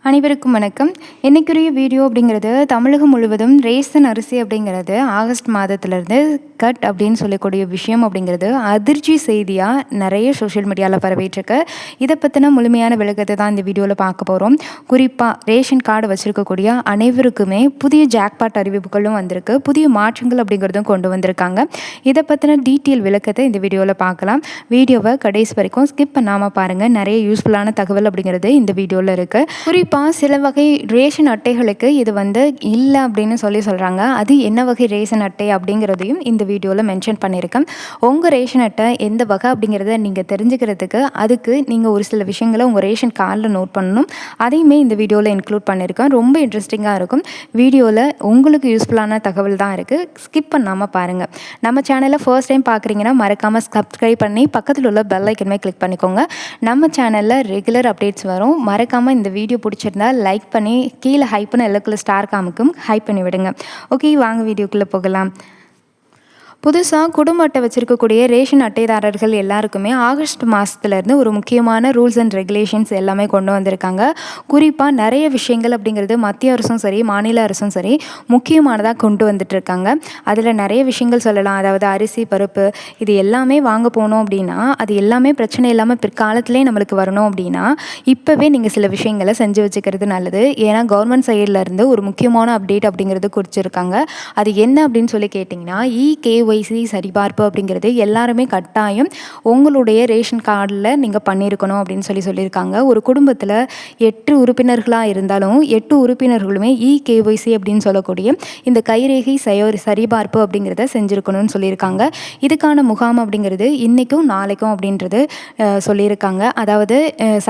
அனைவருக்கும் வணக்கம். இன்னைக்குரிய வீடியோ அப்படிங்கிறது தமிழகம் முழுவதும் ரேஷன் அரிசி அப்படிங்கிறது ஆகஸ்ட் மாதத்திலிருந்து கட் அப்படின்னு சொல்லக்கூடிய விஷயம் அப்படிங்கிறது அதிர்ச்சி செய்தியாக நிறைய சோஷியல் மீடியாவில் பரவிட்டுருக்கு. இதை பற்றின முழுமையான விளக்கத்தை தான் இந்த வீடியோவில் பார்க்க போகிறோம். குறிப்பாக ரேஷன் கார்டு வச்சுருக்கக்கூடிய அனைவருக்குமே புதிய ஜாக்பாட் அறிவிப்புகளும் வந்திருக்கு, புதிய மாற்றங்கள் அப்படிங்கிறதும் கொண்டு வந்திருக்காங்க. இதை பற்றின டீட்டெயில் விளக்கத்தை இந்த வீடியோவில் பார்க்கலாம். வீடியோவை கடைசி வரைக்கும் ஸ்கிப் பண்ணாமல் பாருங்கள். நிறைய யூஸ்ஃபுல்லான தகவல் அப்படிங்கிறது இந்த வீடியோவில் இருக்குது. குறிப்பாக சில வகை ரேஷன் அட்டைகளுக்கு இது இல்லை அப்படின்னு சொல்கிறாங்க. அது என்ன வகை ரேஷன் அட்டை அப்படிங்கிறதையும் இந்த வீடியோவில் மென்ஷன் பண்ணியிருக்கேன். உங்கள் ரேஷன் அட்டை எந்த வகை அப்படிங்கிறத நீங்கள் தெரிஞ்சுக்கிறதுக்கு அதுக்கு நீங்கள் ஒரு சில விஷயங்களை உங்கள் ரேஷன் கார்டில் நோட் பண்ணணும். அதையுமே இந்த வீடியோவில் இன்க்ளூட் பண்ணியிருக்கேன். ரொம்ப இன்ட்ரெஸ்டிங்காக இருக்கும். வீடியோவில் உங்களுக்கு யூஸ்ஃபுல்லான தகவல் தான் இருக்குது. ஸ்கிப் பண்ணாமல் பாருங்கள். நம்ம சேனலை ஃபர்ஸ்ட் டைம் பார்க்குறீங்கன்னா மறக்காமல் சப்ஸ்கிரைப் பண்ணி பக்கத்தில் உள்ள பெல் ஐக்கனுமே கிளிக் பண்ணிக்கோங்க. நம்ம சேனலில் ரெகுலர் அப்டேட்ஸ் வரும். மறக்காமல் இந்த வீடியோ பிடிச்சிருந்தா லைக் பண்ணி கீழே ஹைப்னு எல்லோக்குள்ள ஸ்டார் காமிக்கும் ஹைப் பண்ணி விடுங்க. ஓகே, வாங்க வீடியோக்குள்ளே போகலாம். புதுசாக குடும்ப அட்டை வச்சுருக்கக்கூடிய ரேஷன் அட்டைதாரர்கள் எல்லாருக்குமே ஆகஸ்ட் மாதத்துலேருந்து ஒரு முக்கியமான ரூல்ஸ் அண்ட் ரெகுலேஷன்ஸ் எல்லாமே கொண்டு வந்திருக்காங்க. குறிப்பாக நிறைய விஷயங்கள் அப்படிங்கிறது மத்திய அரசும் சரி மாநில அரசும் சரி முக்கியமானதாக கொண்டு வந்துட்டுருக்காங்க. அதில் நிறைய விஷயங்கள் சொல்லலாம். அதாவது அரிசி பருப்பு இது எல்லாமே வாங்க போனோம் அப்படின்னா அது எல்லாமே பிரச்சனை இல்லாமல் பிற்காலத்திலே நம்மளுக்கு வரணும் அப்படின்னா இப்போவே நீங்கள் சில விஷயங்களை செஞ்சு வச்சுக்கிறது நல்லது. ஏன்னா கவர்மெண்ட் சைட்லேருந்து ஒரு முக்கியமான அப்டேட் அப்படிங்கிறது குறிச்சிருக்காங்க. அது என்ன அப்படின்னு சொல்லி கேட்டிங்கன்னா கேஒய்சி சரிபார்ப்பு அப்படிங்கிறது எல்லாருமே கட்டாயம் உங்களுடைய ரேஷன் கார்டில் நீங்கள் பண்ணியிருக்கணும் அப்படின்னு சொல்லியிருக்காங்க. ஒரு குடும்பத்தில் 8 உறுப்பினர்களாக இருந்தாலும் 8 உறுப்பினர்களுமே கேஒய்சி அப்படின்னு சொல்லக்கூடிய இந்த கைரேகை சரிபார்ப்பு அப்படிங்கிறத செஞ்சுருக்கணும்னு சொல்லியிருக்காங்க. இதுக்கான முகாம் அப்படிங்கிறது இன்றைக்கும் நாளைக்கும் அப்படின்றது சொல்லியிருக்காங்க. அதாவது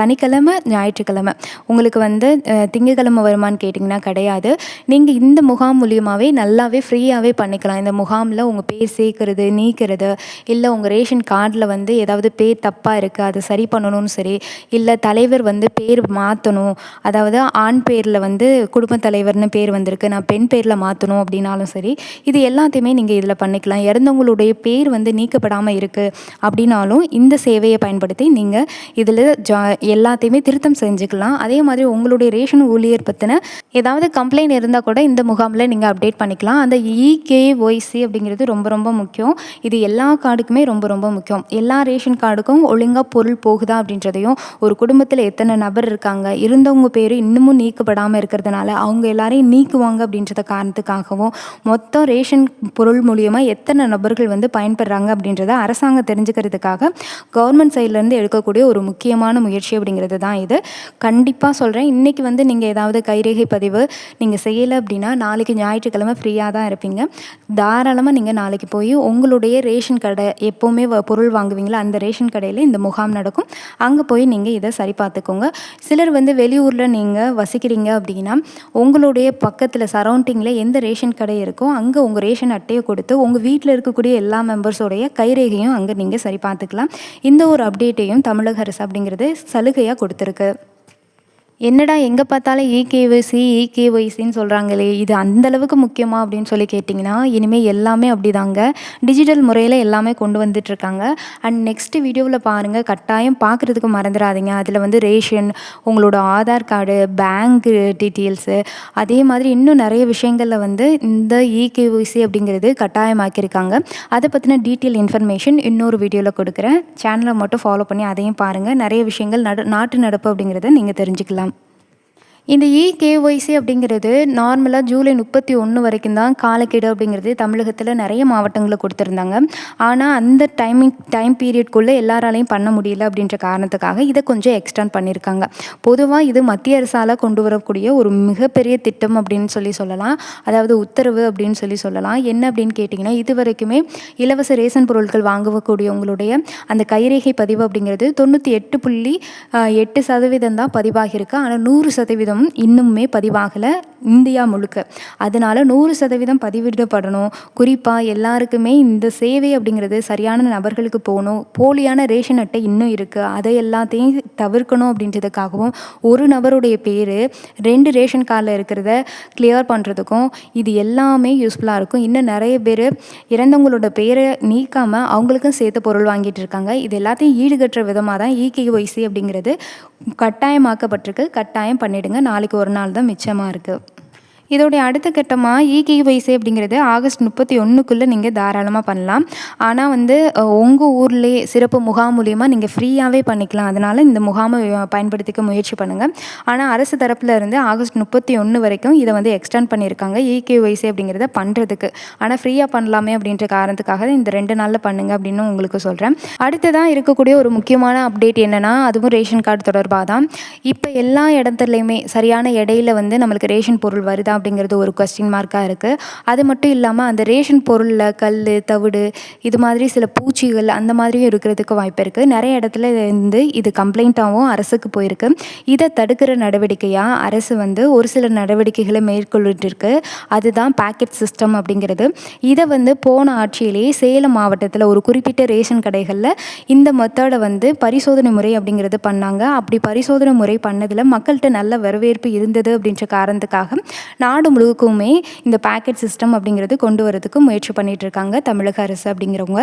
சனிக்கிழமை ஞாயிற்றுக்கிழமை உங்களுக்கு திங்கக்கிழமை வருமானு கேட்டிங்கன்னா கிடையாது. நீங்கள் இந்த முகாம் மூலியமாகவே நல்லாவே ஃப்ரீயாகவே பண்ணிக்கலாம். இந்த முகாமில் உங்கள் பேர் சேர்க்கறது நீக்கிறது, இல்லை உங்கள் ரேஷன் கார்டில் ஏதாவது பேர் தப்பாக இருக்குது அதை சரி பண்ணணும்னு சரி, இல்லை தலைவர் பேர் மாற்றணும், அதாவது ஆண் பேரில் குடும்பத் தலைவர்னு பேர் வந்திருக்கு, நான் பெண் பேரில் மாற்றணும் அப்படின்னாலும் சரி, இது எல்லாத்தையுமே நீங்கள் இதில் பண்ணிக்கலாம். இறந்தவங்களுடைய பேர் நீக்கப்படாமல் இருக்குது அப்படின்னாலும் இந்த சேவையை பயன்படுத்தி நீங்கள் இதில் எல்லாத்தையுமே திருத்தம் செஞ்சுக்கலாம். அதே மாதிரி உங்களுடைய ரேஷன் ஊழியர் பற்றின ஏதாவது கம்ப்ளைண்ட் இருந்தால் கூட இந்த முகாமில் நீங்கள் அப்டேட் பண்ணிக்கலாம். அந்த கேஒய்சி அப்படிங்கிறது ரொம்ப ரொம்ப முக்கியம். இது எல்லா கார்டுக்குமே ரொம்ப ரொம்ப முக்கியம். எல்லா ரேஷன் கார்டுக்கும் ஒழுங்காக பொருள் போகுதா அப்படின்றதையும், ஒரு குடும்பத்தில் எத்தனை நபர் இருக்காங்க, இருந்தவங்க பேர் இன்னமும் நீக்கப்படாமல் இருக்கிறதுனால அவங்க எல்லாரையும் நீக்குவாங்க அப்படின்றத காரணத்துக்காகவும், மொத்தம் ரேஷன் பொருள் மூலியமாக எத்தனை நபர்கள் பயன்படுறாங்க அப்படின்றத அரசாங்கம் தெரிஞ்சுக்கிறதுக்காக கவர்மெண்ட் சைட்லேருந்து எடுக்கக்கூடிய ஒரு முக்கியமான முயற்சி அப்படிங்கிறது தான் இது. கண்டிப்பாக சொல்கிறேன். இன்றைக்கி நீங்கள் ஏதாவது கைரேகை பதிவு நீங்கள் செய்யலை அப்படின்னா நாளைக்கு ஞாயிற்றுக்கிழமை ஃப்ரீயாக தான் இருப்பீங்க. தாராளமாக நீங்கள் நாளைக்கு போய் உங்களுடைய ரேஷன் கடை எப்போவுமே பொருள் வாங்குவீங்களா அந்த ரேஷன் கடையில் இந்த முகாம் நடக்கும். அங்கே போய் நீங்கள் இதை சரி பார்த்துக்கோங்க. சிலர் வெளியூரில் நீங்கள் வசிக்கிறீங்க அப்படின்னா உங்களுடைய பக்கத்தில் சரௌண்டிங்கில் எந்த ரேஷன் கடை இருக்கோ அங்கே உங்கள் ரேஷன் அட்டையை கொடுத்து உங்கள் வீட்டில் இருக்கக்கூடிய எல்லா மெம்பர்ஸோடைய கைரேகையும் அங்கே நீங்கள் சரி பார்த்துக்கலாம். இந்த ஒரு அப்டேட்டையும் தமிழக அரசு அப்படிங்கிறது சலுகையாக கொடுத்துருக்கு. என்னடா எங்கே பார்த்தாலும் கேஒய்சின்னு சொல்கிறாங்களே, இது அந்தளவுக்கு முக்கியமாக அப்படின்னு கேட்டிங்கன்னா இனிமேல் எல்லாமே அப்படி தாங்க. டிஜிட்டல் முறையில் எல்லாமே கொண்டு வந்துட்டுருக்காங்க. அண்ட் நெக்ஸ்ட் வீடியோவில் பாருங்கள், கட்டாயம் பார்க்குறதுக்கு மறந்துடாதீங்க. அதில் ரேஷன், உங்களோட ஆதார் கார்டு, பேங்க் டீட்டெயில்ஸு, அதே மாதிரி இன்னும் நிறைய விஷயங்களில் இந்த கேஒய்சி அப்படிங்கிறது கட்டாயமாக்கியிருக்காங்க. அதை பற்றின டீட்டெயில் இன்ஃபர்மேஷன் இன்னொரு வீடியோவில் கொடுக்குறேன். சேனலை மட்டும் ஃபாலோ பண்ணி அதையும் பாருங்கள். நிறைய விஷயங்கள் நாட்டு நடப்பு அப்படிங்கிறத நீங்கள் தெரிஞ்சுக்கலாம். இந்த கேஒய்சி அப்படிங்கிறது நார்மலாக ஜூலை 31 வரைக்கும் தான் காலக்கெடு அப்படிங்கிறது தமிழகத்தில் நிறைய மாவட்டங்களில் கொடுத்துருந்தாங்க. ஆனால் அந்த டைம் பீரியட்குள்ளே எல்லாராலையும் பண்ண முடியல அப்படின்ற காரணத்துக்காக இதை கொஞ்சம் எக்ஸ்டெண்ட் பண்ணியிருக்காங்க. பொதுவாக இது மத்திய அரசால் கொண்டு வரக்கூடிய ஒரு மிகப்பெரிய திட்டம் அப்படின்னு சொல்லலாம். அதாவது உத்தரவு அப்படின்னு சொல்லலாம். என்ன அப்படின்னு கேட்டிங்கன்னா, இது வரைக்குமே இலவச ரேஷன் பொருட்கள் வாங்கக்கூடியவங்களுடைய அந்த கைரேகை பதிவு அப்படிங்கிறது 98.8% தான் பதிவாகியிருக்கு. ஆனால் 100% இன்னுமே பதிவாகலை இந்தியா முழுக்க. அதனால் 100% பதிவிடப்படணும். குறிப்பாக எல்லாருக்குமே இந்த சேவை அப்படிங்கிறது சரியான நபர்களுக்கு போகணும். போலியான ரேஷன் அட்டை இன்னும் இருக்குது, அதை எல்லாத்தையும் தவிர்க்கணும் அப்படின்றதுக்காகவும் ஒரு நபருடைய பேர் 2 ரேஷன் கார்டில் இருக்கிறத கிளியர் பண்ணுறதுக்கும் இது எல்லாமே யூஸ்ஃபுல்லாக இருக்கும். இன்னும் நிறைய பேர் இறந்தவங்களோட பேரை நீக்காமல் அவங்களுக்கும் சேர்த்து பொருள் வாங்கிட்டு இருக்காங்க. இது எல்லாத்தையும் ஈடுகட்டுற விதமாக தான் கேஒய்சி அப்படிங்கிறது கட்டாயமாக்கப்பட்டிருக்கு. கட்டாயம் பண்ணிவிடுங்க. நாளைக்கு ஒரு நாள் தான் மிச்சமாக இருக்குது. இதோடைய அடுத்த கட்டமாக இகேஒய்சி அப்படிங்கிறது ஆகஸ்ட் 31க்குள்ளே நீங்கள் தாராளமாக பண்ணலாம். ஆனால் வந்து உங்கள் ஊர்லேயே சிறப்பு முகாம் மூலிமா நீங்கள் ஃப்ரீயாகவே பண்ணிக்கலாம். அதனால் இந்த முகாமை பயன்படுத்திக்க முயற்சி பண்ணுங்கள். ஆனால் அரசு தரப்பில் இருந்து ஆகஸ்ட் 31 வரைக்கும் இதை வந்து எக்ஸ்டெண்ட் பண்ணியிருக்காங்க இகேஒய்சி அப்படிங்கிறத பண்ணுறதுக்கு. ஆனால் ஃப்ரீயாக பண்ணலாமே அப்படின்ற காரணத்துக்காக இந்த 2 நாளில் பண்ணுங்கள் அப்படின்னு உங்களுக்கு சொல்கிறேன். அடுத்ததாக இருக்கக்கூடிய ஒரு முக்கியமான அப்டேட் என்னென்னா, அதுவும் ரேஷன் கார்டு தொடர்பாக தான். இப்போ எல்லா இடத்துலையுமே சரியான இடையில வந்து நம்மளுக்கு ரேஷன் பொருள் வருதா அப்படிங்கிறது ஒரு கொஸ்டின் மார்க்காக இருக்குது. அது மட்டும் இல்லாமல் அந்த ரேஷன் பொருளில் கல், தவிடு இது மாதிரி சில பூச்சிகள் அந்த மாதிரியும் இருக்கிறதுக்கு வாய்ப்பு இருக்குது. நிறைய இடத்துல இருந்து இது கம்ப்ளைண்ட்டாகவும் அரசுக்கு போயிருக்கு. இதை தடுக்கிற நடவடிக்கையாக அரசு வந்து ஒரு சில நடவடிக்கைகளை மேற்கொள்ளிட்டு. அதுதான் பேக்கெட் சிஸ்டம் அப்படிங்கிறது. இதை வந்து போன ஆட்சியிலேயே சேலம் மாவட்டத்தில் ஒரு குறிப்பிட்ட ரேஷன் கடைகளில் இந்த மெத்தடை வந்து பரிசோதனை முறை அப்படிங்கிறது பண்ணாங்க. அப்படி பரிசோதனை முறை பண்ணதில் மக்கள்கிட்ட நல்ல வரவேற்பு இருந்தது அப்படின்ற காரணத்துக்காக நாடு முழுக்குமே இந்த பேக்கெட் சிஸ்டம் அப்படிங்கிறது கொண்டு வரதுக்கு முயற்சி பண்ணிட்டு இருக்காங்க தமிழக அரசு அப்படிங்கிறவங்க.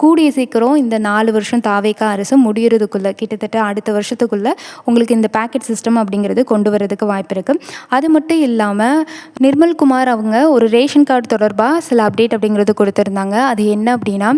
கூடிய சீக்கிரம் இந்த 4 வருஷம் தாவேகா அரசு முடியறதுக்குள்ள கிட்டத்தட்ட அடுத்த வருஷத்துக்குள்ள உங்களுக்கு இந்த பேக்கெட் சிஸ்டம் அப்படிங்கிறது கொண்டு வரதுக்கு வாய்ப்பு இருக்குது. அது மட்டும் இல்லாமல் நிர்மல்குமார் அவங்க ஒரு ரேஷன் கார்டு தொடர்பாக சில அப்டேட் அப்படிங்கிறது கொடுத்துருந்தாங்க. அது என்ன அப்படின்னா,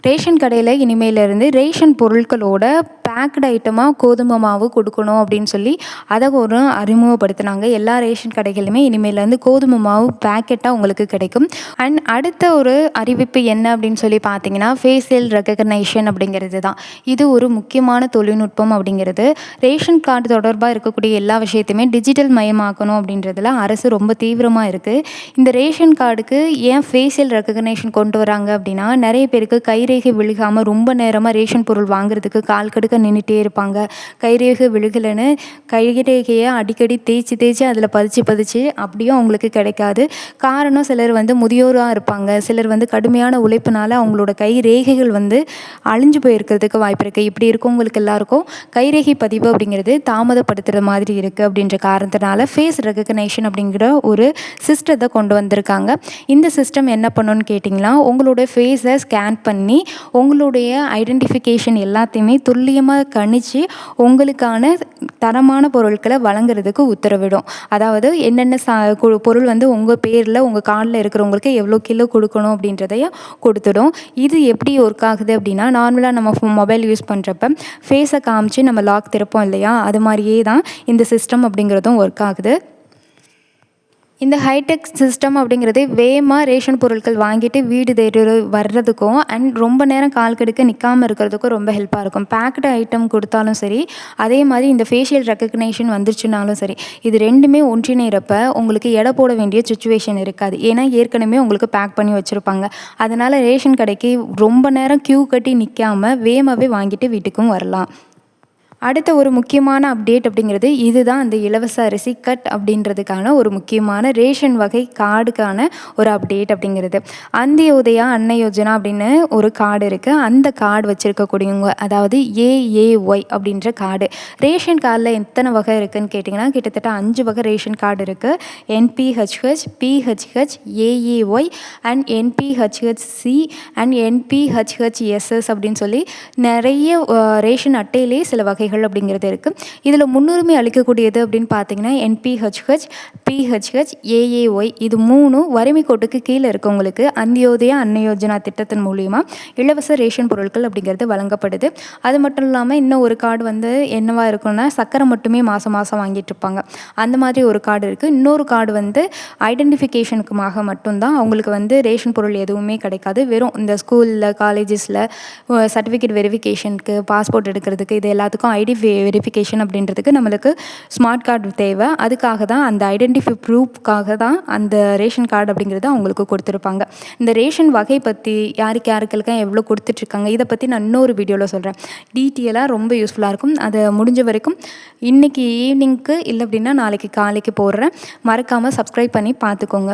ரேஷன் கடையில் இனிமேலேருந்து ரேஷன் பொருட்களோட பேக்டு ஐட்டமாக கோதுமை மாவு கொடுக்கணும் அப்படின்னு சொல்லி அதை ஒரு அறிமுகப்படுத்தினாங்க. எல்லா ரேஷன் கடைகளுமே இனிமேலேருந்து கோதுமை மாவு பேக்கெட்டாக உங்களுக்கு கிடைக்கும். அண்ட் அடுத்த ஒரு அறிவிப்பு என்ன அப்படின்னு சொல்லி பார்த்தீங்கன்னா, ஃபேஷியல் ரெகக்னைஷன் அப்படிங்கிறது தான். இது ஒரு முக்கியமான தொழில்நுட்பம் அப்படிங்கிறது. ரேஷன் கார்டு தொடர்பாக இருக்கக்கூடிய எல்லா விஷயத்தையுமே டிஜிட்டல் மயமாக்கணும் அப்படின்றதுல அரசு ரொம்ப தீவிரமாக இருக்குது. இந்த ரேஷன் கார்டுக்கு ஏன் ஃபேஷியல் ரெகக்னைஷன் கொண்டு வராங்க அப்படின்னா, நிறைய பேருக்கு கைரேகை விழுகாமல் ரொம்ப நேரமாக ரேஷன் பொருள் வாங்குறதுக்கு கால் கடுக்க நின்றுட்டே இருப்பாங்க. கைரேகை விழுகலைன்னு கைரேகையை அடிக்கடி தேய்ச்சி அதில் பதிச்சு அப்படியும் அவங்களுக்கு கிடைக்காது. காரணம், சிலர் வந்து முதியோராக இருப்பாங்க, சிலர் வந்து கடுமையான உழைப்பினால அவங்களோட கைரேகைகள் வந்து அழிஞ்சு போயிருக்கிறதுக்கு வாய்ப்பு இருக்குது. இப்படி இருக்கவங்களுக்கு எல்லாருக்கும் கைரேகை பதிவு அப்படிங்கிறது தாமதப்படுத்துகிற மாதிரி இருக்குது. அப்படின்ற காரணத்தினால ஃபேஸ் ரெகக்னைஷன் அப்படிங்கிற ஒரு சிஸ்டத்தை கொண்டு வந்திருக்காங்க. இந்த சிஸ்டம் என்ன பண்ணணும்னு கேட்டிங்கன்னா, உங்களோட ஃபேஸை ஸ்கேன் பண்ணி உங்களுடைய ஐடென்டிஃபிகேஷன் எல்லாத்தையுமே துல்லியமாக கணிச்சு உங்களுக்கான தரமான பொருட்களை வழங்குறதுக்கு உத்தரவிடும். அதாவது என்னென்ன பொருள் வந்து உங்கள் பேரில் உங்கள் கார்டில் இருக்கிறவங்களுக்கு எவ்வளோ கிலோ கொடுக்கணும் அப்படின்றதையும் கொடுத்துடும். இது எப்படி ஒர்க் ஆகுது அப்படின்னா, நார்மலாக நம்ம மொபைல் யூஸ் பண்ணுறப்ப ஃபேஸை காமிச்சு நம்ம லாக் திறப்போம் இல்லையா, அது மாதிரியே தான் இந்த சிஸ்டம் அப்படிங்கிறதும் ஒர்க் ஆகுது. இந்த ஹைடெக் சிஸ்டம் அப்படிங்கிறது வேகமாக ரேஷன் பொருட்கள் வாங்கிட்டு வீடு தேடி வர்றதுக்கும் அண்ட் ரொம்ப நேரம் கால் கடுக்க நிற்காமல் இருக்கிறதுக்கும் ரொம்ப ஹெல்ப்பாக இருக்கும். பேக்டு ஐட்டம் கொடுத்தாலும் சரி, அதே மாதிரி இந்த ஃபேஷியல் ரெகக்னேஷன் வந்துருச்சுனாலும் சரி, இது ரெண்டுமே ஒன்றிணைகிறப்ப உங்களுக்கு எடை போட வேண்டிய சுச்சுவேஷன் இருக்காது. ஏன்னா ஏற்கனவே உங்களுக்கு பேக் பண்ணி வச்சுருப்பாங்க. அதனால் ரேஷன் கடைக்கு ரொம்ப நேரம் க்யூ கட்டி நிற்காமல் வேகமாகவே வாங்கிட்டு வீட்டுக்கும் வரலாம். அடுத்த ஒரு முக்கியமான அப்டேட் அப்படிங்கிறது இதுதான். அந்த இலவச அரிசி கட் அப்படின்றதுக்கான ஒரு முக்கியமான ரேஷன் வகை கார்டுக்கான ஒரு அப்டேட் அப்படிங்கிறது. அந்தியோதயா அன்ன யோஜனா அப்படின்னு ஒரு கார்டு இருக்குது. அந்த கார்டு வச்சுருக்கக்கூடியவங்க, அதாவது ஏஏஒய் அப்படின்ற கார்டு. ரேஷன் கார்டில் எத்தனை வகை இருக்குதுன்னு கேட்டிங்கன்னா, கிட்டத்தட்ட 5 வகை ரேஷன் கார்டு இருக்குது. NPHH, PHH, AAY and NPHHC and NPHHSS அப்படின்னு சொல்லி நிறைய ரேஷன் அட்டையிலே சில வகைகள் அப்படிங்கிறது இருக்குது. இதில் முன்னுரிமை அளிக்கக்கூடியது அப்படின்னு பார்த்தீங்கன்னா என்பிஹெச்ஹெச், பிஹெச்ஹெச், ஏஏஒய் இது 3 வறுமை கோட்டுக்கு கீழே இருக்கவங்களுக்கு அந்தியோதயா அன்ன யோஜனா திட்டத்தின் மூலிமா இலவச ரேஷன் பொருட்கள் அப்படிங்கிறது வழங்கப்படுது. அது மட்டும் இல்லாமல் இன்னும் ஒரு கார்டு வந்து என்னவா இருக்குன்னா, சக்கரை மட்டுமே மாதம் வாங்கிட்டு இருப்பாங்க. அந்த மாதிரி ஒரு கார்டு இருக்குது. இன்னொரு கார்டு வந்து ஐடென்டிஃபிகேஷனுக்குமாக மட்டும்தான். அவங்களுக்கு வந்து ரேஷன் பொருள் எதுவுமே கிடைக்காது. வெறும் இந்த ஸ்கூலில், காலேஜஸில் சர்டிஃபிகேட் வெரிஃபிகேஷனுக்கு, பாஸ்போர்ட் எடுக்கிறதுக்கு, இது எல்லாத்துக்கும் ஐடி வெரிஃபிகேஷன் அப்படின்றதுக்கு நம்மளுக்கு ஸ்மார்ட் கார்டு தேவை. அதுக்காக தான், அந்த ஐடென்டிஃபை ப்ரூஃப்காக தான் அந்த ரேஷன் கார்டு அப்படிங்கிறது அவங்களுக்கு கொடுத்துருப்பாங்க. இந்த ரேஷன் வகை பற்றி யாருக்கெல்லாம் எவ்வளோ கொடுத்துட்ருக்காங்க இதை பற்றி நான் இன்னொரு வீடியோவில் சொல்கிறேன். டீட்டெயிலாக ரொம்ப யூஸ்ஃபுல்லாக இருக்கும். அதை முடிஞ்ச வரைக்கும் இன்றைக்கி ஈவினிங்க்கு இல்லை அப்படின்னா நாளைக்கு காலைக்கு போடுறேன். மறக்காமல் சப்ஸ்கிரைப் பண்ணி பார்த்துக்கோங்க.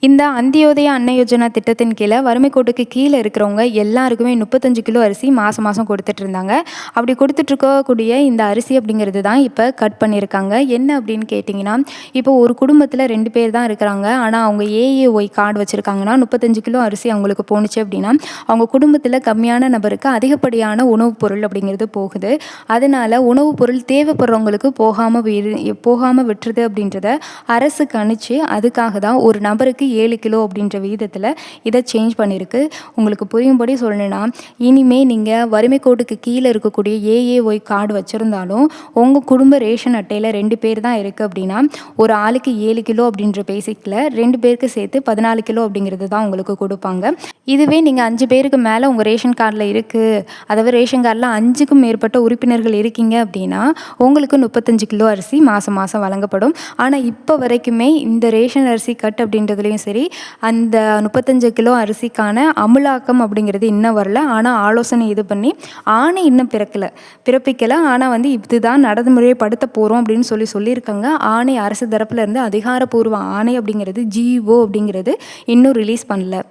இந்த அந்தியோதய அன்ன யோஜனா திட்டத்தின் கீழே வறுமை கோட்டுக்கு கீழே இருக்கிறவங்க எல்லாருக்குமே 35 கிலோ அரிசி மாதம் மாதம் கொடுத்துட்டு இருந்தாங்க. அப்படி கொடுத்துட்ருக்கக்கூடிய இந்த அரிசி அப்படிங்கிறது தான் இப்போ கட் பண்ணியிருக்காங்க. என்ன அப்படின்னு கேட்டிங்கன்னா, இப்போ ஒரு குடும்பத்தில் 2 பேர் தான் இருக்கிறாங்க. ஆனால் அவங்க ஏஏஒய் கார்டு வச்சுருக்காங்கன்னா 35 கிலோ அரிசி அவங்களுக்கு போணுச்சு அப்படின்னா, அவங்க குடும்பத்தில் கம்மியான நபருக்கு அதிகப்படியான உணவுப் பொருள் அப்படிங்கிறது போகுது. அதனால் உணவுப் பொருள் தேவைப்படுறவங்களுக்கு போகாமல் விட்டுருது அப்படின்றத அரசு கணிச்சு அதுக்காக தான் ஒரு நபருக்கு 7 கிலோ அப்படின்ற விகிதத்தில் இதை சேஞ்ச் பண்ணியிருக்கு. உங்களுக்கு புரியும்படி சொல்லணும்னா, இனிமேல் நீங்கள் வறுமை கோட்டுக்கு கீழே இருக்கக்கூடிய ஏஏஒய் கார்டு வச்சுருந்தாலும் உங்கள் குடும்ப ரேஷன் அட்டையில் 2 பேர் தான் இருக்குது அப்படின்னா, ஒரு ஆளுக்கு 7 கிலோ அப்படின்ற பேசிக்கில் 2 பேருக்கு சேர்த்து 14 கிலோ அப்படிங்கிறது தான் உங்களுக்கு கொடுப்பாங்க. இதுவே நீங்கள் 5 பேருக்கு மேலே உங்கள் ரேஷன் கார்டில் இருக்குது, அதாவது ரேஷன் கார்டில் 5க்கும் மேற்பட்ட உறுப்பினர்கள் இருக்கீங்க அப்படின்னா உங்களுக்கு 35 கிலோ அரிசி மாதம் மாதம் வழங்கப்படும். ஆனால் இப்போ வரைக்குமே இந்த ரேஷன் அரிசி கட் அப்படின்றதுலையும் சரி, அந்த 35 கிலோ அரிசிக்கான அமுலாக்கம் அப்படிங்கிறது இன்னும் வரல. ஆனால் ஆலோசனை இது பண்ணி ஆணை இன்னும் பிறப்பிக்கலை. ஆனால் இதுதான் நடைமுறைப்படுத்த போகிறோம் அப்படின்னு சொல்லியிருக்காங்க. ஆணை அரசு தரப்புல இருந்து அதிகாரப்பூர்வ ஆணை அப்படிங்கிறது ஜிஓ அப்படிங்கிறது இன்னும் ரிலீஸ் பண்ணல.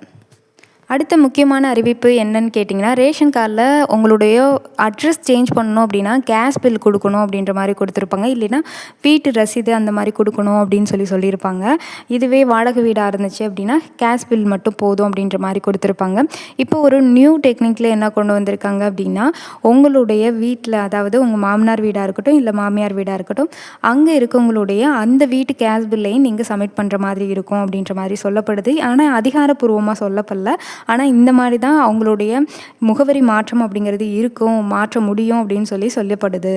அடுத்த முக்கியமான அறிவிப்பு என்னன்னு கேட்டிங்கன்னா, ரேஷன் கார்டில் உங்களுடைய அட்ரஸ் சேஞ்ச் பண்ணணும் அப்படின்னா கேஸ் பில் கொடுக்கணும் அப்படின்ற மாதிரி கொடுத்துருப்பாங்க. இல்லைன்னா வீட்டு ரசீது அந்த மாதிரி கொடுக்கணும் அப்படின்னு சொல்லியிருப்பாங்க. இதுவே வாடகை வீடாக இருந்துச்சு அப்படின்னா கேஸ் பில் மட்டும் போதும் அப்படின்ற மாதிரி கொடுத்துருப்பாங்க. இப்போ ஒரு நியூ டெக்னிக்கில் என்ன கொண்டு வந்திருக்காங்க அப்படின்னா, உங்களுடைய வீட்டில், அதாவது உங்கள் மாமனார் வீடாக இருக்கட்டும் இல்லை மாமியார் வீடாக இருக்கட்டும், அங்கே இருக்கவங்களுடைய அந்த வீட்டு கேஸ் பில்லையும் நீங்கள் சப்மிட் பண்ணுற மாதிரி இருக்கும் அப்படின்ற மாதிரி சொல்லப்படுது. ஆனால் அதிகாரப்பூர்வமாக சொல்லப்படல. ஆனால் இந்த மாதிரி தான் அவங்களுடைய முகவரி மாற்றம் அப்படிங்கிறது மாற்ற முடியும் அப்படின்னு சொல்லப்படுது.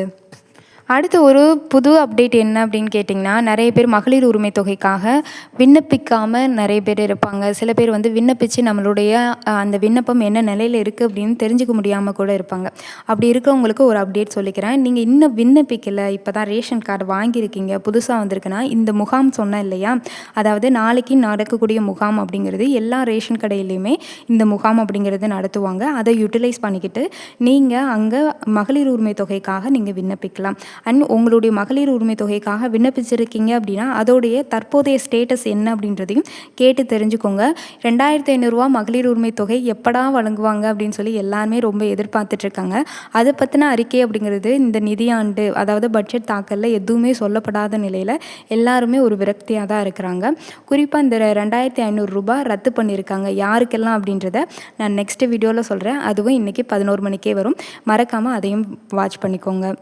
அடுத்து ஒரு புது அப்டேட் என்ன அப்படின்னு கேட்டிங்கன்னா, நிறைய பேர் மகளிர் உரிமை தொகைக்காக விண்ணப்பிக்காமல் நிறைய பேர் இருப்பாங்க. சில பேர் விண்ணப்பித்து நம்மளுடைய அந்த விண்ணப்பம் என்ன நிலையில் இருக்குது அப்படின்னு தெரிஞ்சுக்க முடியாமல் கூட இருப்பாங்க. அப்படி இருக்கிறவங்களுக்கு ஒரு அப்டேட் சொல்லிக்கிறேன். நீங்கள் இன்னும் விண்ணப்பிக்கலை, இப்போ தான் ரேஷன் கார்டு வாங்கியிருக்கீங்க, புதுசாக வந்திருக்குன்னா இந்த முகாம் சொன்னேன் இல்லையா, அதாவது நாளைக்கு நடக்கக்கூடிய முகாம் அப்படிங்கிறது எல்லா ரேஷன் கடையிலையுமே இந்த முகாம் அப்படிங்கிறது நடத்துவாங்க. அதை யூட்டிலைஸ் பண்ணிக்கிட்டு நீங்கள் அங்கே மகளிர் உரிமை தொகைக்காக நீங்கள் விண்ணப்பிக்கலாம். அண்ட் உங்களுடைய மகளிர் உரிமை தொகைக்காக விண்ணப்பிச்சிருக்கீங்க அப்படின்னா அதோடைய தற்போதைய ஸ்டேட்டஸ் என்ன அப்படின்றதையும் கேட்டு தெரிஞ்சுக்கோங்க. 2500 ரூபா மகளிர் உரிமை தொகை எப்படா வழங்குவாங்க அப்படின்னு எல்லாருமே ரொம்ப எதிர்பார்த்துட்ருக்காங்க. அதை பற்றின அறிக்கை அப்படிங்கிறது இந்த நிதியாண்டு, அதாவது பட்ஜெட் தாக்கலில் எதுவுமே சொல்லப்படாத நிலையில் எல்லாருமே ஒரு விரக்தியாக தான் இருக்கிறாங்க. குறிப்பாக இந்த 2500 ரூபா ரத்து பண்ணியிருக்காங்க. யாருக்கெல்லாம் அப்படின்றத நான் நெக்ஸ்ட் வீடியோவில் சொல்கிறேன். அதுவும் இன்றைக்கி 11 மணிக்கே வரும். மறக்காமல் அதையும் வாட்ச் பண்ணிக்கோங்க.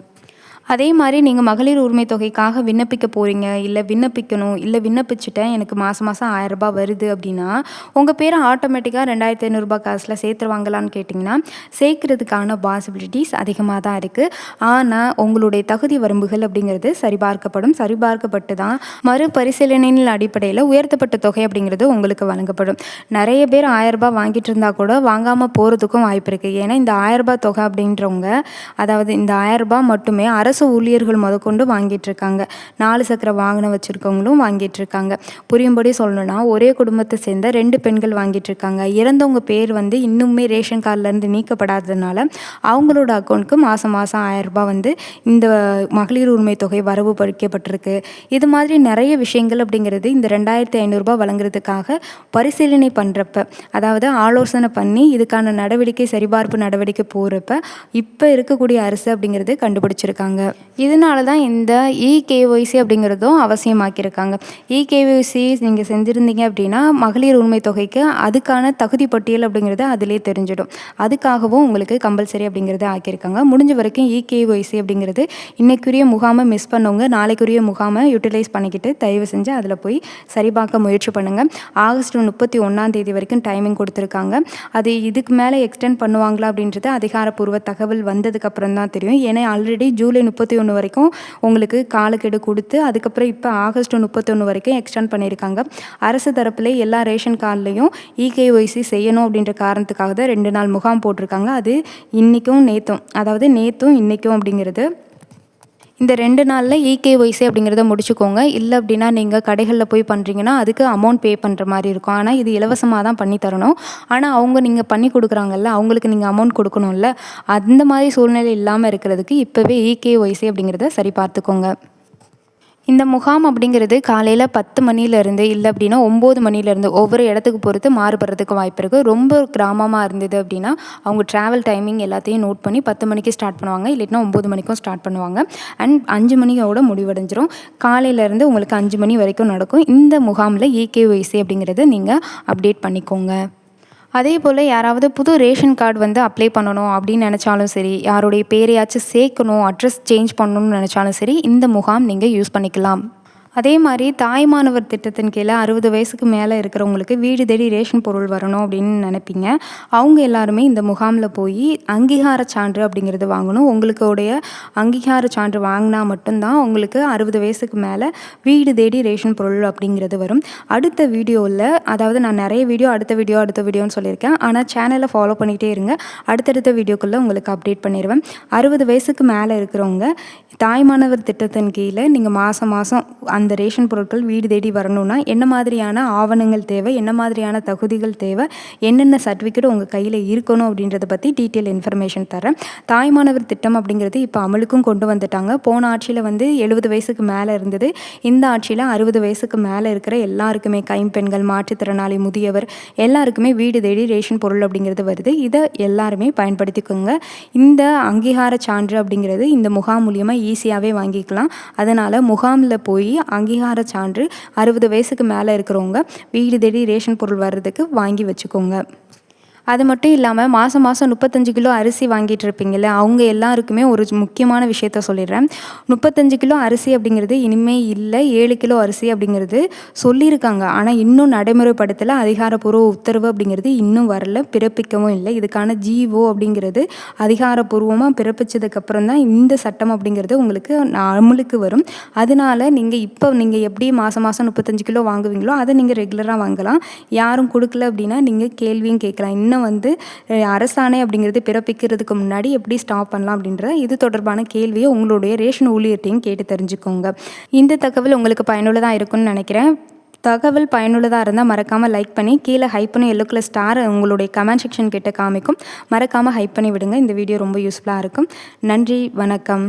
அதே மாதிரி நீங்கள் மகளிர் உரிமை தொகைக்காக விண்ணப்பிக்க போகிறீங்க, இல்லை விண்ணப்பிக்கணும், இல்லை விண்ணப்பிச்சுட்டேன் எனக்கு மாதம் 1000 ரூபா வருது அப்படின்னா உங்கள் பேரை ஆட்டோமேட்டிக்காக 2500 ரூபா காசில் சேர்த்துருவாங்களான்னு கேட்டிங்கன்னா சேர்க்கறதுக்கான பாசிபிலிட்டிஸ் அதிகமாக தான் இருக்குது. ஆனால் உங்களுடைய தகுதி வரம்புகள் அப்படிங்கிறது சரிபார்க்கப்பட்டு தான் மறுபரிசீலனையின் அடிப்படையில் உயர்த்தப்பட்ட தொகை அப்படிங்கிறது உங்களுக்கு வழங்கப்படும். நிறைய பேர் 1000 ரூபா வாங்கிட்டு இருந்தால் கூட வாங்காமல் போகிறதுக்கும் வாய்ப்பு இருக்குது. ஏன்னா இந்த 1000 ரூபா தொகை அப்படின்றவங்க, அதாவது இந்த 1000 ரூபா மட்டுமே அரசு ஊழியர்கள் முதற்கொண்டு வாங்கிட்டுருக்காங்க. 4 சக்கர வாகனம் வச்சுருக்கவங்களும் வாங்கிட்டுருக்காங்க. புரியும்படி சொல்லணும்னா, ஒரே குடும்பத்தை சேர்ந்த 2 பெண்கள் வாங்கிட்டுருக்காங்க. இறந்தவங்க பேர் இன்னுமே ரேஷன் கார்டிலேருந்து நீக்கப்படாததுனால அவங்களோட அக்கௌண்ட்டுக்கு மாதம் 1000 ரூபா இந்த மகளிர் உரிமை தொகை வரவு பறிக்கப்பட்டிருக்கு. இது மாதிரி நிறைய விஷயங்கள் அப்படிங்கிறது இந்த 2500 ரூபா வழங்குறதுக்காக பரிசீலனை பண்ணுறப்ப, அதாவது ஆலோசனை பண்ணி இதுக்கான நடவடிக்கை, சரிபார்ப்பு நடவடிக்கை போகிறப்ப இப்போ இருக்கக்கூடிய அரசு அப்படிங்கிறது கண்டுபிடிச்சிருக்காங்க. இதனால தான் இந்த இகேஒய்சி அப்படிங்கிறதும் அவசியமாக்கியிருக்காங்க. இகேஒய்சி நீங்கள் செஞ்சுருந்தீங்க அப்படின்னா மகளிர் உரிமை தொகைக்கு அதுக்கான தகுதி பட்டியல் அப்படிங்கிறது அதிலே தெரிஞ்சிடும். அதுக்காகவும் உங்களுக்கு கம்பல்சரி அப்படிங்கிறது ஆக்கியிருக்காங்க. முடிஞ்ச வரைக்கும் இகேஒய்சி அப்படிங்கிறது இன்றைக்குரிய முகாமை மிஸ் பண்ணவங்க நாளைக்குரிய முகாமை யூட்டிலைஸ் பண்ணிக்கிட்டு தயவு செஞ்சு அதில் போய் சரிபார்க்க முயற்சி பண்ணுங்கள். ஆகஸ்ட் 31 வரைக்கும் டைமிங் கொடுத்துருக்காங்க. அது இதுக்கு மேலே எக்ஸ்டெண்ட் பண்ணுவாங்களா அப்படின்றது அதிகாரப்பூர்வ தகவல் வந்ததுக்கப்புறம் தான் தெரியும். ஏன்னா ஆல்ரெடி ஜூலை 31 வரைக்கும் உங்களுக்கு காலக்கெடு கொடுத்து அதுக்கப்புறம் இப்போ ஆகஸ்ட் 31 வரைக்கும் எக்ஸ்டெண்ட் பண்ணியிருக்காங்க. அரசு தரப்பில் எல்லா ரேஷன் கார்டுலையும் இகேஒய்சி செய்யணும் அப்படின்ற காரணத்துக்காக தான் 2 நாள் முகாம் போட்டிருக்காங்க. அது இன்றைக்கும் நேற்றும் இன்றைக்கும் அப்படிங்கிறது இந்த 2 நாளில் இகேஒய்சி அப்படிங்கிறத முடிச்சுக்கோங்க. இல்லை அப்படின்னா நீங்கள் கடைகளில் போய் பண்ணுறீங்கன்னா அதுக்கு அமௌண்ட் பே பண்ணுற மாதிரி இருக்கும். ஆனால் இது இலவசமாக தான் பண்ணி தரணும். ஆனால் அவங்க நீங்கள் பண்ணி கொடுக்குறாங்கல்ல, அவங்களுக்கு நீங்கள் அமௌண்ட் கொடுக்கணும்ல, அந்த மாதிரி சூழ்நிலை இல்லாமல் இருக்கிறதுக்கு இப்போவே இகேஒய்சி அப்படிங்கிறத சரி பார்த்துக்கோங்க. இந்த முகாம் அப்படிங்கிறது காலையில் 10 மணிலேருந்து இல்லை அப்படின்னா 9 மணிலேருந்து ஒவ்வொரு இடத்துக்கு பொறுத்து மாறுபடுறதுக்கு வாய்ப்பு இருக்குது. ரொம்ப கிராமமாக இருந்தது அப்படின்னா அவங்க ட்ராவல் டைமிங் எல்லாத்தையும் நோட் பண்ணி 10 மணிக்கு ஸ்டார்ட் பண்ணுவாங்க, இல்லைன்னா 9 மணிக்கும் ஸ்டார்ட் பண்ணுவாங்க. அண்ட் 5 மணியோட முடிவடைஞ்சிரும். காலையிலேருந்து உங்களுக்கு 5 மணி வரைக்கும் நடக்கும். இந்த முகாமில் EKYC அப்படிங்கிறத நீங்கள் அப்டேட் பண்ணிக்கோங்க. அதே போல் யாராவது புது ரேஷன் கார்டு வந்து அப்ளை பண்ணணும் அப்படின்னு நினச்சாலும் சரி, யாருடைய பேரையாச்சும் சேர்க்கணும், அட்ரஸ் சேஞ்ச் பண்ணணும்னு நினச்சாலும் சரி, இந்த முகாம் நீங்கள் யூஸ் பண்ணிக்கலாம். அதே மாதிரி தாய்மானவர் திட்டத்தின் கீழே 60 வயசுக்கு மேலே இருக்கிறவங்களுக்கு வீடு தேடி ரேஷன் பொருள் வரணும் அப்படின்னு நினைப்பீங்க. அவங்க எல்லாருமே இந்த முகாமில் போய் அங்கீகார சான்று அப்படிங்கிறது வாங்கணும். உங்களுடைய அங்கீகார சான்று வாங்கினா மட்டும்தான் உங்களுக்கு 60 வயசுக்கு மேலே வீடு தேடி ரேஷன் பொருள் அப்படிங்கிறது வரும். அடுத்த வீடியோவில், அதாவது நான் நிறைய அடுத்த வீடியோன்னு சொல்லியிருக்கேன். ஆனால் சேனலை ஃபாலோ பண்ணிகிட்டே இருங்க. அடுத்தடுத்த வீடியோக்குள்ளே உங்களுக்கு அப்டேட் பண்ணிடுவேன். 60 வயசுக்கு மேலே இருக்கிறவங்க தாய்மானவர் திட்டத்தின் கீழே நீங்கள் மாதம் அந்த ரேஷன் பொருட்கள் வீடு தேடி வரணும்னா என்ன மாதிரியான ஆவணங்கள் தேவை, என்ன மாதிரியான தகுதிகள் தேவை, என்னென்ன சர்டிஃபிகேட் உங்கள் கையில் இருக்கணும் அப்படின்றத பற்றி டீட்டெயில் இன்ஃபர்மேஷன் தரேன். தாய்மானவர் திட்டம் அப்படிங்கிறது இப்போ அமலுக்கும் கொண்டு வந்துட்டாங்க. போன ஆட்சியில் 70 வயசுக்கு மேலே இருந்தது. இந்த ஆட்சியில் 60 வயசுக்கு மேலே இருக்கிற எல்லாருக்குமே, கைம்பெண்கள், மாற்றுத்திறனாளி, முதியவர் எல்லாருக்குமே வீடு தேடி ரேஷன் பொருள் அப்படிங்கிறது வருது. இதை எல்லாருமே பயன்படுத்திக்கோங்க. இந்த அங்கீகார சான்று அப்படிங்கிறது இந்த முகாம் மூலியமாக ஈஸியாகவே வாங்கிக்கலாம். அதனால் முகாமில் போய் அங்கீகார சான்று 60 வயசுக்கு மேலே இருக்கிறவங்க வீடு தேடி ரேஷன் பொருள் வர்றதுக்கு வாங்கி வச்சுக்கோங்க. அது மட்டும் இல்லாமல் மாதம் 35 கிலோ அரிசி வாங்கிட்டு இருப்பீங்கள்ல, அவங்க எல்லாருக்குமே ஒரு முக்கியமான விஷயத்த சொல்லிடுறேன். 35 கிலோ அரிசி அப்படிங்கிறது இனிமேல் இல்லை, 7 கிலோ அரிசி அப்படிங்கிறது சொல்லியிருக்காங்க. ஆனால் இன்னும் நடைமுறைப்படுத்தலை. அதிகாரப்பூர்வ உத்தரவு அப்படிங்கிறது இன்னும் வரல, பிறப்பிக்கவும் இல்லை. இதுக்கான GO அப்படிங்கிறது அதிகாரப்பூர்வமாக பிறப்பிச்சதுக்கப்புறம் தான் இந்த சட்டம் அப்படிங்கிறது உங்களுக்கு அமலுக்கு வரும். அதனால நீங்கள் எப்படி மாதம் 35 கிலோ வாங்குவீங்களோ அதை நீங்கள் ரெகுலராக வாங்கலாம். யாரும் கொடுக்கல அப்படின்னா நீங்கள் கேள்வியும் கேட்கலாம். இன்னும் அரசாணை அப்படிங்கிறது பிறப்பிக்கிறதுக்கு முன்னாடி எப்படி ஸ்டாப் பண்ணலாம் அப்படின்ற இது தொடர்பான கேள்வியை உங்களுடைய ரேஷன் ஊழியர்ட்டையும் கேட்டு தெரிஞ்சுக்கோங்க. இந்த தகவல் உங்களுக்கு பயனுள்ளதாக இருக்கும்னு நினைக்கிறேன். தகவல் பயனுள்ளதாக இருந்தால் மறக்காமல் லைக் பண்ணி கீழே ஹைப் பண்ணி எல்லோ கலர் ஸ்டார் உங்களுடைய கமெண்ட் செக்ஷன் கிட்ட காமிக்கும். மறக்காமல் ஹைப் பண்ணி விடுங்க. இந்த வீடியோ ரொம்ப யூஸ்ஃபுல்லாக இருக்கும். நன்றி, வணக்கம்.